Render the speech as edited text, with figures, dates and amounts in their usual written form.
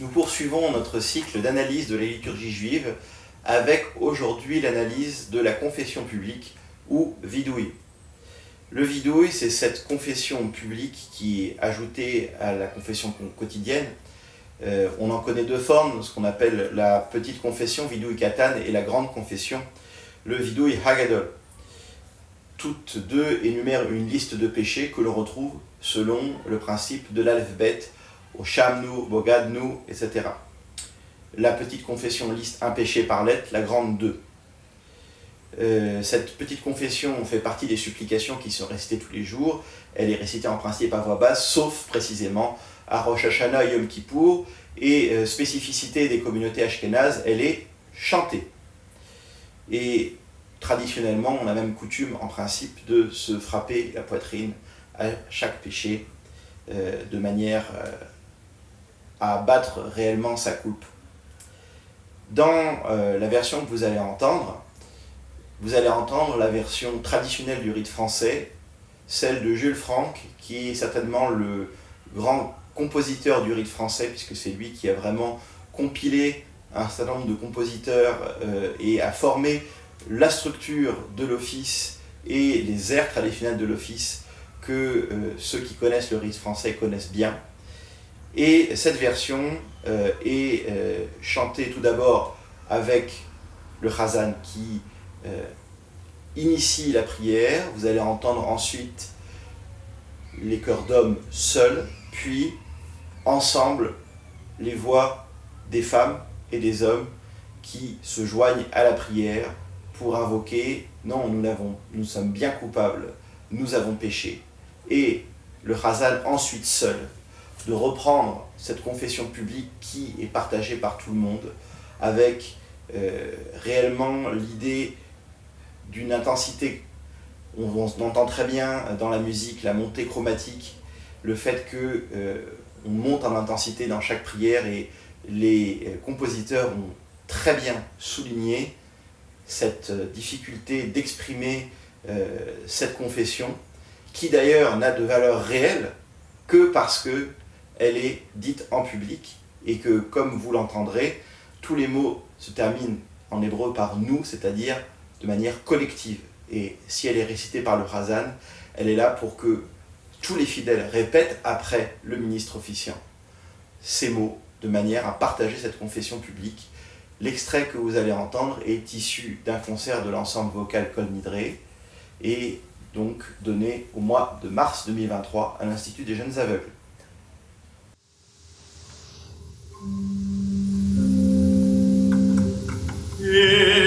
Nous poursuivons notre cycle d'analyse de la liturgie juive avec aujourd'hui l'analyse de la confession publique ou vidouille. Le vidouille, c'est cette confession publique qui est ajoutée à la confession quotidienne. On en connaît deux formes, ce qu'on appelle la petite confession, vidouille katan, et la grande confession, le vidouille hagadol. Toutes deux énumèrent une liste de péchés que l'on retrouve selon le principe de l'alphabet, au shamnu, bogadnu, etc. La petite confession liste un péché par lettre, la grande deux. Cette petite confession fait partie des supplications qui sont récitées tous les jours. Elle est récitée en principe à voix basse, sauf précisément à Rosh Hashanah et Yom Kippour. Et spécificité des communautés ashkénazes, elle est chantée. Et traditionnellement, on a même coutume, en principe, de se frapper la poitrine à chaque péché, de manière à abattre réellement sa coupe. Dans la version que vous allez entendre la version traditionnelle du rite français, celle de Jules Franck, qui est certainement le grand compositeur du rite français, puisque c'est lui qui a vraiment compilé un certain nombre de compositeurs et a formé la structure de l'office et les airs traditionnels de l'office que ceux qui connaissent le rite français connaissent bien. Et cette version est chantée tout d'abord avec le chazan qui initie la prière. Vous allez entendre ensuite les chœurs d'hommes seuls, puis ensemble les voix des femmes et des hommes qui se joignent à la prière pour invoquer « Non, nous sommes bien coupables, nous avons péché ». Et le chazan ensuite seul de reprendre cette confession publique qui est partagée par tout le monde avec réellement l'idée d'une intensité. On entend très bien dans la musique la montée chromatique, le fait qu'on monte en intensité dans chaque prière, et les compositeurs ont très bien souligné cette difficulté d'exprimer cette confession, qui d'ailleurs n'a de valeur réelle que parce qu'elle est dite en public, et que, comme vous l'entendrez, tous les mots se terminent en hébreu par « nous », c'est-à-dire de manière collective. Et si elle est récitée par le chazan, elle est là pour que tous les fidèles répètent après le ministre officiant ces mots, de manière à partager cette confession publique. L'extrait que vous allez entendre est issu d'un concert de l'ensemble vocal Kol Nidré, et donc donné au mois de mars 2023 à l'Institut des Jeunes Aveugles. Yeah.